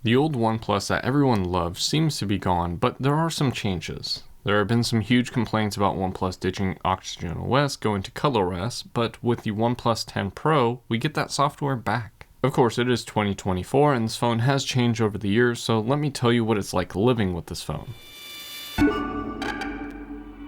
The old OnePlus that everyone loved seems to be gone, but there are some changes. There have been some huge complaints about OnePlus ditching Oxygen OS, going to ColorOS, but with the OnePlus 10 Pro, we get that software back. Of course, it is 2024 and this phone has changed over the years, so let me tell you what it's like living with this phone.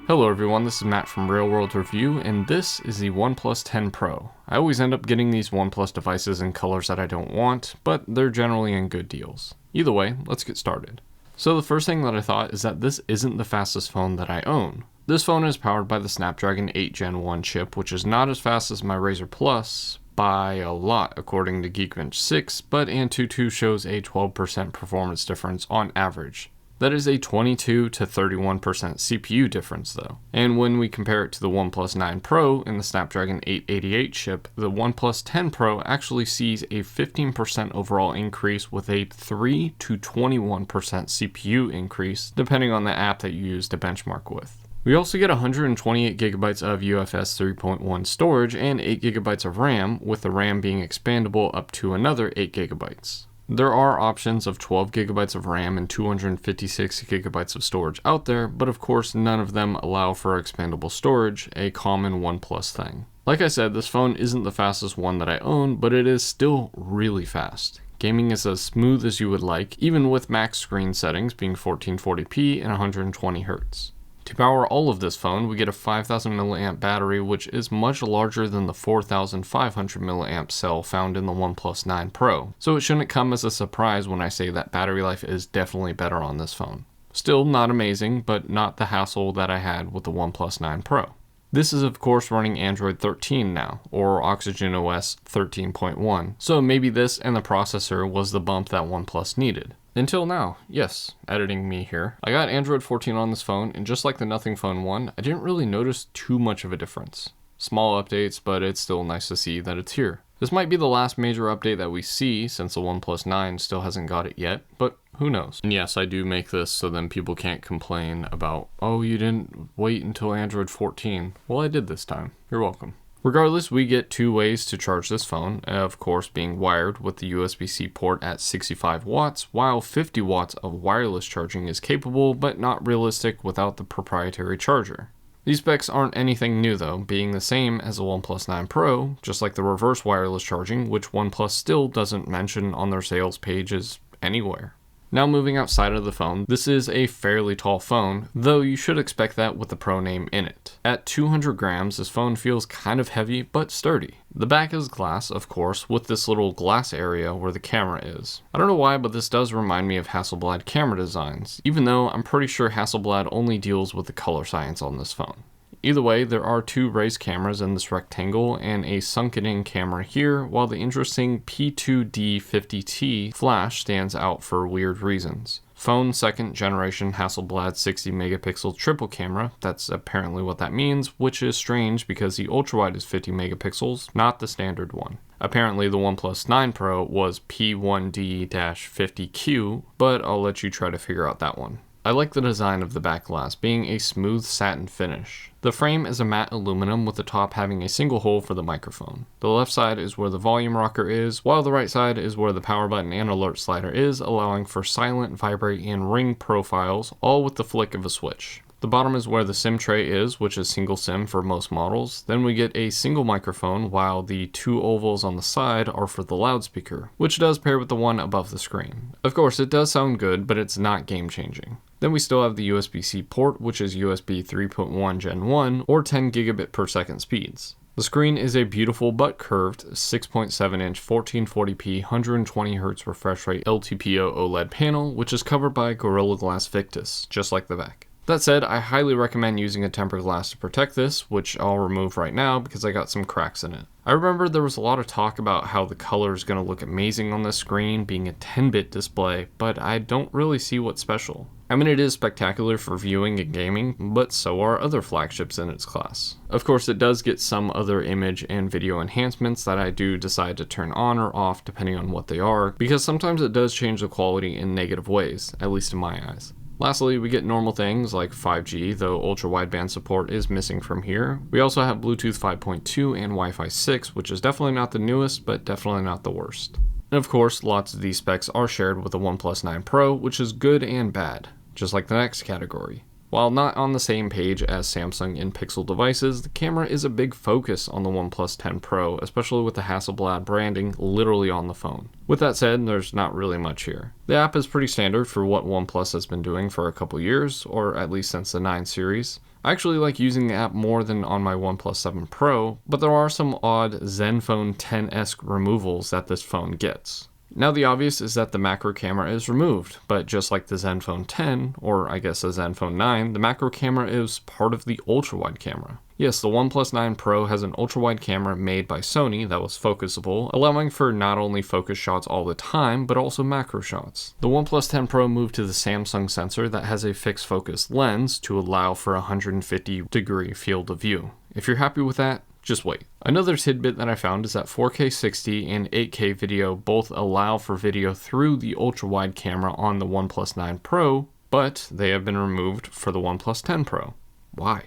Hello everyone, this is Matt from Real World Review, and this is the OnePlus 10 Pro. I always end up getting these OnePlus devices in colors that I don't want, but they're generally in good deals. Either way, let's get started. So the first thing that I thought is that this isn't the fastest phone that I own. This phone is powered by the Snapdragon 8 Gen 1 chip, which is not as fast as my Razr Plus by a lot according to Geekbench 6, but Antutu shows a 12% performance difference on average. That is a 22 to 31% CPU difference though. And when we compare it to the OnePlus 9 Pro and the Snapdragon 888 chip, the OnePlus 10 Pro actually sees a 15% overall increase with a 3 to 21% CPU increase, depending on the app that you use to benchmark with. We also get 128 gigabytes of UFS 3.1 storage and 8 gigabytes of RAM, with the RAM being expandable up to another 8 gigabytes. There are options of 12 gigabytes of RAM and 256 gigabytes of storage out there, but of course none of them allow for expandable storage, a common OnePlus thing. Like I said, this phone isn't the fastest one that I own, but it is still really fast. Gaming is as smooth as you would like, even with max screen settings being 1440p and 120 Hz. To power all of this phone, we get a 5000 mAh battery, which is much larger than the 4500 mAh cell found in the OnePlus 9 Pro, so it shouldn't come as a surprise when I say that battery life is definitely better on this phone. Still not amazing, but not the hassle that I had with the OnePlus 9 Pro. This is of course running Android 13 now, or Oxygen OS 13.1, so maybe this and the processor was the bump that OnePlus needed. Until now, yes, editing me here. I got Android 14 on this phone, and just like the Nothing Phone 1, I didn't really notice too much of a difference. Small updates, but it's still nice to see that it's here. This might be the last major update that we see, since the OnePlus 9 still hasn't got it yet, but who knows. And yes, I do make this so then people can't complain about, oh, you didn't wait until Android 14. Well, I did this time. You're welcome. Regardless, we get two ways to charge this phone, of course being wired with the USB-C port at 65 watts, while 50 watts of wireless charging is capable, but not realistic without the proprietary charger. These specs aren't anything new though, being the same as the OnePlus 9 Pro, just like the reverse wireless charging, which OnePlus still doesn't mention on their sales pages anywhere. Now moving outside of the phone, this is a fairly tall phone, though you should expect that with the Pro name in it. At 200 grams, this phone feels kind of heavy, but sturdy. The back is glass, of course, with this little glass area where the camera is. I don't know why, but this does remind me of HasselGood camera designs, even though I'm pretty sure HasselGood only deals with the color science on this phone. Either way, there are two raised cameras in this rectangle and a sunken-in camera here, while the interesting P2D50T flash stands out for weird reasons. Phone second generation HasselGood 60 megapixel triple camera, that's apparently what that means, which is strange because the ultrawide is 50 megapixels, not the standard one. Apparently the OnePlus 9 Pro was P1D-50Q, but I'll let you try to figure out that one. I like the design of the back glass being a smooth satin finish. The frame is a matte aluminum with the top having a single hole for the microphone. The left side is where the volume rocker is, while the right side is where the power button and alert slider is, allowing for silent, vibrate, and ring profiles, all with the flick of a switch. The bottom is where the SIM tray is, which is single SIM for most models. Then we get a single microphone, while the two ovals on the side are for the loudspeaker, which does pair with the one above the screen. Of course, it does sound good, but it's not game-changing. Then we still have the USB-C port, which is USB 3.1 Gen 1 or 10 gigabit per second speeds. The screen is a beautiful but curved 6.7-inch 1440p 120Hz refresh rate LTPO OLED panel, which is covered by Gorilla Glass Victus, just like the back. That said, I highly recommend using a tempered glass to protect this, which I'll remove right now because I got some cracks in it. I remember there was a lot of talk about how the color is going to look amazing on this screen, being a 10-bit display, but I don't really see what's special. I mean, it is spectacular for viewing and gaming, but so are other flagships in its class. Of course, it does get some other image and video enhancements that I do decide to turn on or off depending on what they are, because sometimes it does change the quality in negative ways, at least in my eyes. Lastly, we get normal things like 5G, though ultra-wideband support is missing from here. We also have Bluetooth 5.2 and Wi-Fi 6, which is definitely not the newest, but definitely not the worst. And of course, lots of these specs are shared with the OnePlus 9 Pro, which is good and bad, just like the next category. While not on the same page as Samsung and Pixel devices, the camera is a big focus on the OnePlus 10 Pro, especially with the HasselGood branding literally on the phone. With that said, there's not really much here. The app is pretty standard for what OnePlus has been doing for a couple years, or at least since the 9 series. I actually like using the app more than on my OnePlus 7 Pro, but there are some odd Zenfone 10-esque removals that this phone gets. Now the obvious is that the macro camera is removed, but just like the Zenfone 10, or I guess the Zenfone 9, the macro camera is part of the ultra-wide camera. Yes, the OnePlus 9 Pro has an ultra-wide camera made by Sony that was focusable, allowing for not only focus shots all the time, but also macro shots. The OnePlus 10 Pro moved to the Samsung sensor that has a fixed focus lens to allow for a 150-degree field of view. If you're happy with that, just wait. Another tidbit that I found is that 4K 60 and 8K video both allow for video through the ultra-wide camera on the OnePlus 9 Pro, but they have been removed for the OnePlus 10 Pro. Why?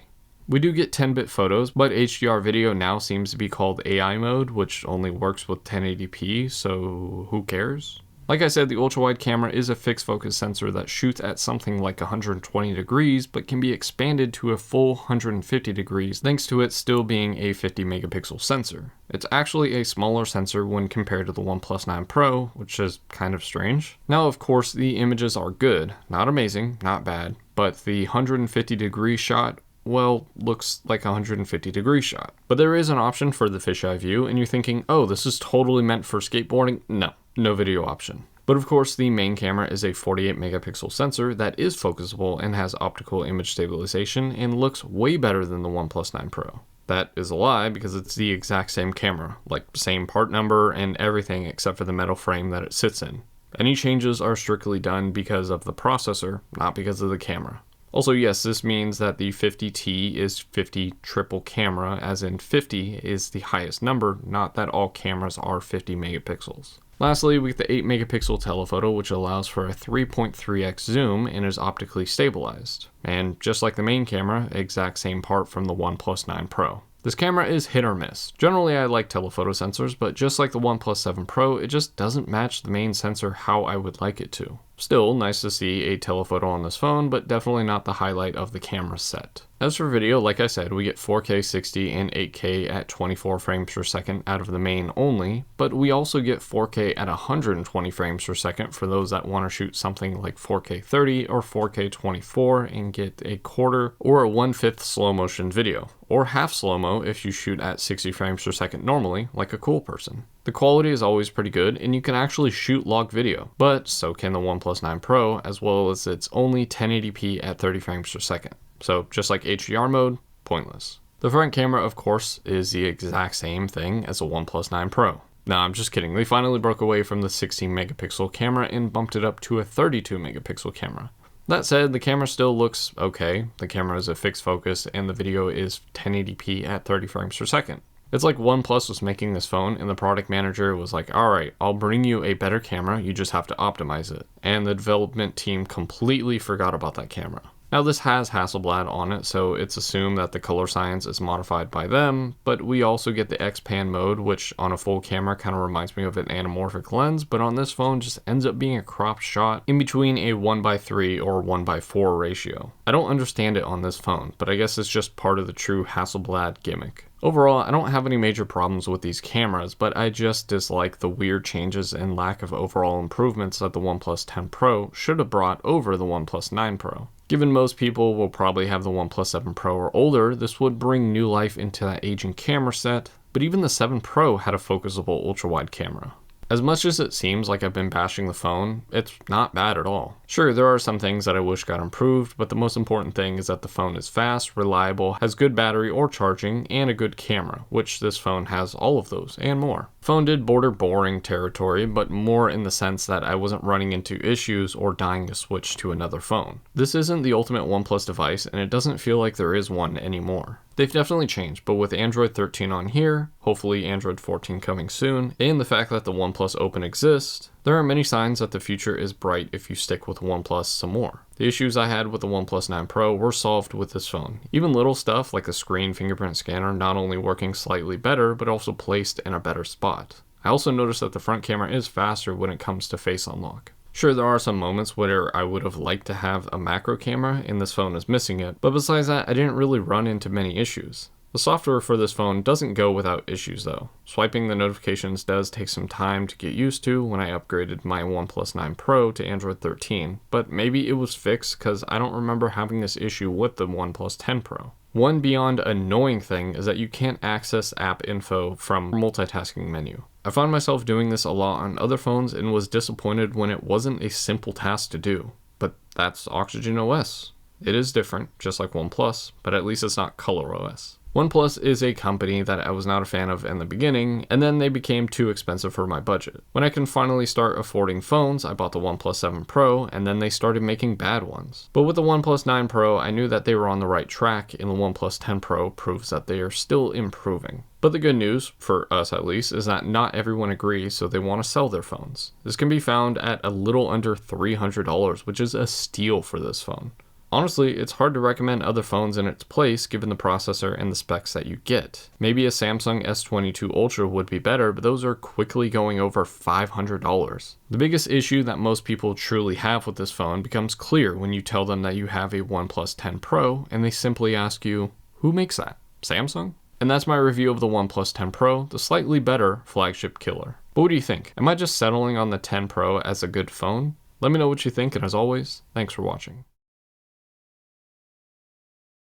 We do get 10-bit photos, but HDR video now seems to be called AI mode, which only works with 1080p, so who cares? Like I said, the ultra-wide camera is a fixed focus sensor that shoots at something like 120 degrees, but can be expanded to a full 150 degrees thanks to it still being a 50 megapixel sensor. It's actually a smaller sensor when compared to the OnePlus 9 Pro, which is kind of strange. Now, of course, the images are good, not amazing, not bad, but the 150 degree shot, well, looks like a 150 degree shot. But there is an option for the fisheye view, and you're thinking, oh, this is totally meant for skateboarding? No video option. But of course, the main camera is a 48 megapixel sensor that is focusable and has optical image stabilization and looks way better than the OnePlus 9 Pro. That is a lie because it's the exact same camera, like same part number and everything except for the metal frame that it sits in. Any changes are strictly done because of the processor, not because of the camera. Also, yes, this means that the 50T is 50 triple camera, as in 50 is the highest number, not that all cameras are 50 megapixels. Lastly, we get the 8 megapixel telephoto, which allows for a 3.3x zoom and is optically stabilized. And just like the main camera, exact same part from the OnePlus 9 Pro. This camera is hit or miss. Generally, I like telephoto sensors, but just like the OnePlus 7 Pro, it just doesn't match the main sensor how I would like it to. Still, nice to see a telephoto on this phone, but definitely not the highlight of the camera set. As for video, like I said, we get 4K 60 and 8K at 24 frames per second out of the main only, but we also get 4K at 120 frames per second for those that want to shoot something like 4K 30 or 4K 24 and get a quarter or a 1/5 slow motion video, or half slow-mo if you shoot at 60 frames per second normally, like a cool person. The quality is always pretty good, and you can actually shoot log video, but so can the OnePlus 9 Pro, as well as its only 1080p at 30 frames per second. So just like HDR mode, pointless. The front camera, of course, is the exact same thing as the OnePlus 9 Pro. No, I'm just kidding. They finally broke away from the 16 megapixel camera and bumped it up to a 32 megapixel camera. That said, the camera still looks okay. The camera is a fixed focus and the video is 1080p at 30 frames per second. It's like OnePlus was making this phone and the product manager was like, alright, I'll bring you a better camera, you just have to optimize it. And the development team completely forgot about that camera. Now this has HasselGood on it, so it's assumed that the color science is modified by them, but we also get the X-Pan mode, which on a full camera kind of reminds me of an anamorphic lens, but on this phone just ends up being a cropped shot in between a 1:3 or 1:4 ratio. I don't understand it on this phone, but I guess it's just part of the true HasselGood gimmick. Overall, I don't have any major problems with these cameras, but I just dislike the weird changes and lack of overall improvements that the OnePlus 10 Pro should have brought over the OnePlus 9 Pro. Given most people will probably have the OnePlus 7 Pro or older, this would bring new life into that aging camera set, but even the 7 Pro had a focusable ultra-wide camera. As much as it seems like I've been bashing the phone, it's not bad at all. Sure, there are some things that I wish got improved, but the most important thing is that the phone is fast, reliable, has good battery or charging, and a good camera, which this phone has all of those, and more. The phone did border boring territory, but more in the sense that I wasn't running into issues or dying to switch to another phone. This isn't the ultimate OnePlus device, and it doesn't feel like there is one anymore. They've definitely changed, but with Android 13 on here, hopefully Android 14 coming soon, and the fact that the OnePlus Open exists, there are many signs that the future is bright if you stick with OnePlus some more. The issues I had with the OnePlus 9 Pro were solved with this phone. Even little stuff like the screen fingerprint scanner not only working slightly better, but also placed in a better spot. I also noticed that the front camera is faster when it comes to face unlock. Sure, there are some moments where I would have liked to have a macro camera and this phone is missing it, but besides that, I didn't really run into many issues. The software for this phone doesn't go without issues though. Swiping the notifications does take some time to get used to when I upgraded my OnePlus 9 Pro to Android 13, but maybe it was fixed because I don't remember having this issue with the OnePlus 10 Pro. One beyond annoying thing is that you can't access app info from multitasking menu. I found myself doing this a lot on other phones and was disappointed when it wasn't a simple task to do. But that's Oxygen OS. It is different, just like OnePlus, but at least it's not ColorOS. OnePlus is a company that I was not a fan of in the beginning, and then they became too expensive for my budget. When I can finally start affording phones, I bought the OnePlus 7 Pro, and then they started making bad ones. But with the OnePlus 9 Pro, I knew that they were on the right track, and the OnePlus 10 Pro proves that they are still improving. But the good news, for us at least, is that not everyone agrees, so they want to sell their phones. This can be found at a little under $300, which is a steal for this phone. Honestly, it's hard to recommend other phones in its place given the processor and the specs that you get. Maybe a Samsung S22 Ultra would be better, but those are quickly going over $500. The biggest issue that most people truly have with this phone becomes clear when you tell them that you have a OnePlus 10 Pro and they simply ask you, who makes that? Samsung? And that's my review of the OnePlus 10 Pro, the slightly better flagship killer. But what do you think? Am I just settling on the 10 Pro as a good phone? Let me know what you think, and as always, thanks for watching.